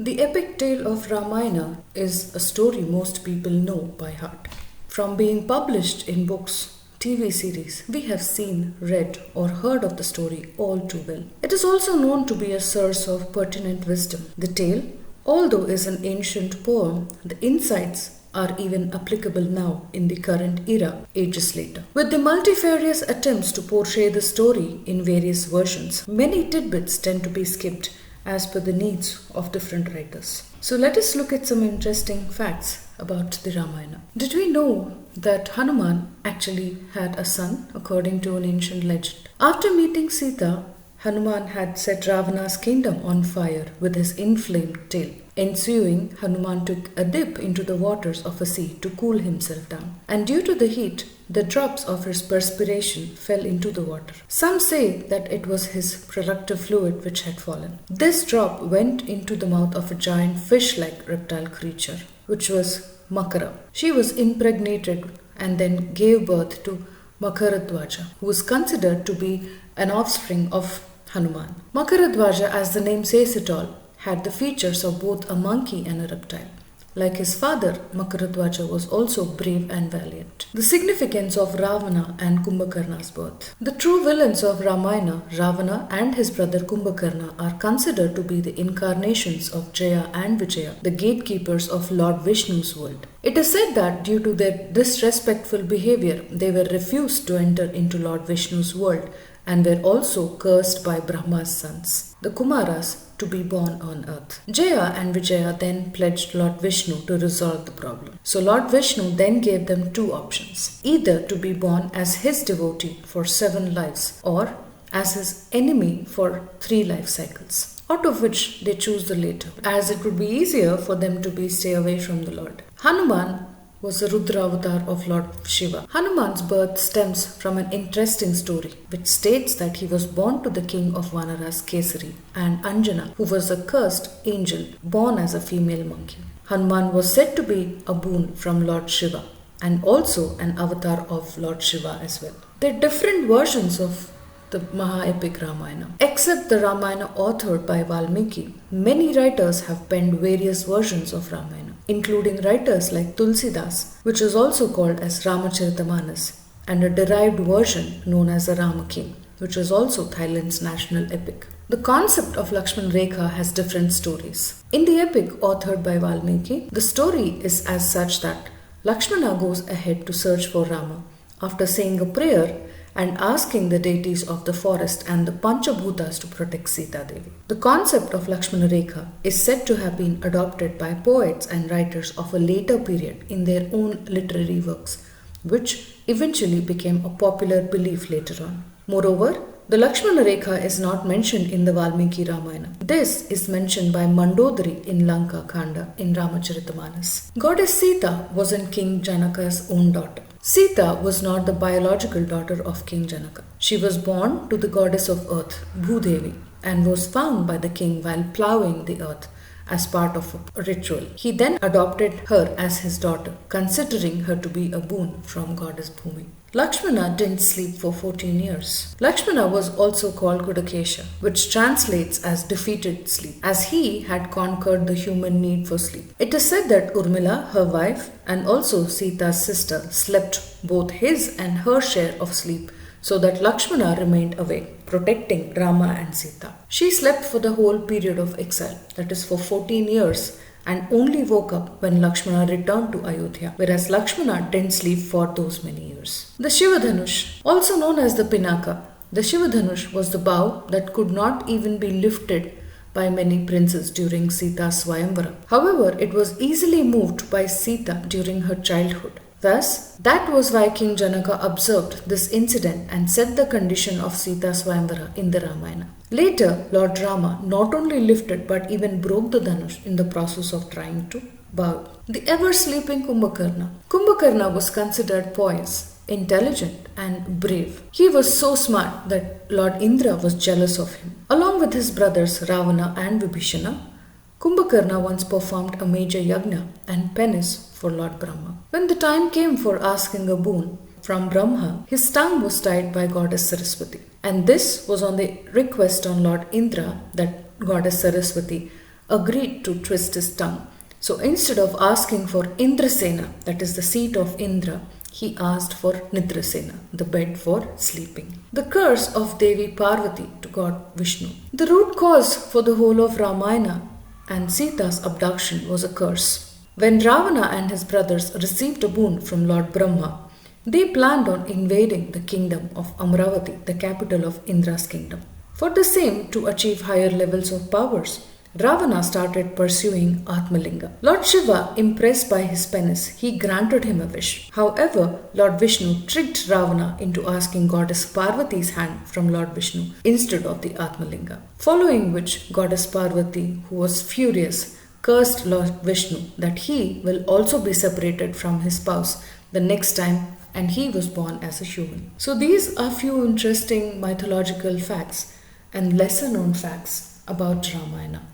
The epic tale of Ramayana is a story most people know by heart. From being published in books, TV series, we have seen, read, or heard of the story all too well. It is also known to be a source of pertinent wisdom. The tale, although is an ancient poem, the insights are even applicable now in the current era, ages later. With the multifarious attempts to portray the story in various versions, many tidbits tend to be skipped as per the needs of different writers. So let us look at some interesting facts about the Ramayana. Did we know that Hanuman actually had a son according to an ancient legend? After meeting Seetha, Hanuman had set Ravana's kingdom on fire with his inflamed tail. Ensuing, Hanuman took a dip into the waters of a sea to cool himself down. And due to the heat, the drops of his perspiration fell into the water. Some say that it was his productive fluid which had fallen. This drop went into the mouth of a giant fish-like reptile creature, which was Makara. She was impregnated and then gave birth to Makaradwaja, who was considered to be an offspring of Hanuman. Makaradwaja, as the name says it all, had the features of both a monkey and a reptile. Like his father, Makaradwaja was also brave and valiant. The significance of Ravana and Kumbhakarna's birth. The true villains of Ramayana, Ravana and his brother Kumbhakarna, are considered to be the incarnations of Jaya and Vijaya, the gatekeepers of Lord Vishnu's world. It is said that due to their disrespectful behavior, they were refused to enter into Lord Vishnu's world and were also cursed by Brahma's sons, the Kumaras, to be born on earth. Jaya and Vijaya then pledged Lord Vishnu to resolve the problem. So Lord Vishnu then gave them two options, either to be born as his devotee for 7 lives or as his enemy for 3 life cycles, out of which they choose the later, as it would be easier for them to stay away from the Lord. Hanuman was the Rudra avatar of Lord Shiva. Hanuman's birth stems from an interesting story which states that he was born to the king of Vanaras, Kesari, and Anjana, who was a cursed angel born as a female monkey. Hanuman was said to be a boon from Lord Shiva and also an avatar of Lord Shiva as well. There are different versions of the Maha-epic Ramayana. Except the Ramayana authored by Valmiki, many writers have penned various versions of Ramayana, including writers like Tulsidas, which is also called as Ramacharita-manas, and a derived version known as the Rama King, which is also Thailand's national epic. The concept of Lakshman Rekha has different stories. In the epic authored by Valmiki, the story is as such that Lakshmana goes ahead to search for Rama after saying a prayer and asking the deities of the forest and the Panchabhutas to protect Seetha Devi. The concept of Lakshmana Rekha is said to have been adopted by poets and writers of a later period in their own literary works, which eventually became a popular belief later on. Moreover, the Lakshmana Rekha is not mentioned in the Valmiki Ramayana. This is mentioned by Mandodari in Lanka Khanda in Ramacharita-manas. Goddess Seetha wasn't King Janaka's own daughter. Seetha was not the biological daughter of King Janaka. She was born to the goddess of earth, Bhudevi, and was found by the king while ploughing the earth as part of a ritual. He then adopted her as his daughter, considering her to be a boon from goddess Bhumi. Lakshmana didn't sleep for 14 years. Lakshmana was also called Gudakesha, which translates as defeated sleep, as he had conquered the human need for sleep. It is said that Urmila, her wife, and also Sita's sister slept both his and her share of sleep, so that Lakshmana remained awake, protecting Rama and Seetha. She slept for the whole period of exile, that is for 14 years, and only woke up when Lakshmana returned to Ayodhya, whereas Lakshmana didn't sleep for those many years. The Shivadhanush, also known as the Pinaka, the Shivadhanush was the bow that could not even be lifted by many princes during Seetha's Swayamvara. However, it was easily moved by Seetha during her childhood. Thus, that was why King Janaka observed this incident and set the condition of Seetha's Swayamvara in the Ramayana. Later, Lord Rama not only lifted but even broke the Dhanush in the process of trying to bow. The ever-sleeping Kumbhakarna. Kumbhakarna was considered pious, intelligent and brave. He was so smart that Lord Indra was jealous of him. Along with his brothers Ravana and Vibhishana, Kumbhakarna once performed a major yajna and penance for Lord Brahma. When the time came for asking a boon from Brahma, his tongue was tied by goddess Saraswati. And this was on the request on Lord Indra that goddess Saraswati agreed to twist his tongue. So instead of asking for Indrasena, that is the seat of Indra, he asked for Nidrasena, the bed for sleeping. The curse of Devi Parvati to God Vishnu. The root cause for the whole of Ramayana and Seetha's abduction was a curse. When Ravana and his brothers received a boon from Lord Brahma, they planned on invading the kingdom of Amravati, the capital of Indra's kingdom. For the same, to achieve higher levels of powers, Ravana started pursuing Atmalinga. Lord Shiva, impressed by his penance, he granted him a wish. However, Lord Vishnu tricked Ravana into asking Goddess Parvati's hand from Lord Vishnu instead of the Atmalinga. Following which, Goddess Parvati, who was furious, cursed Lord Vishnu that he will also be separated from his spouse the next time, and he was born as a human. So these are few interesting mythological facts and lesser known facts about Ramayana.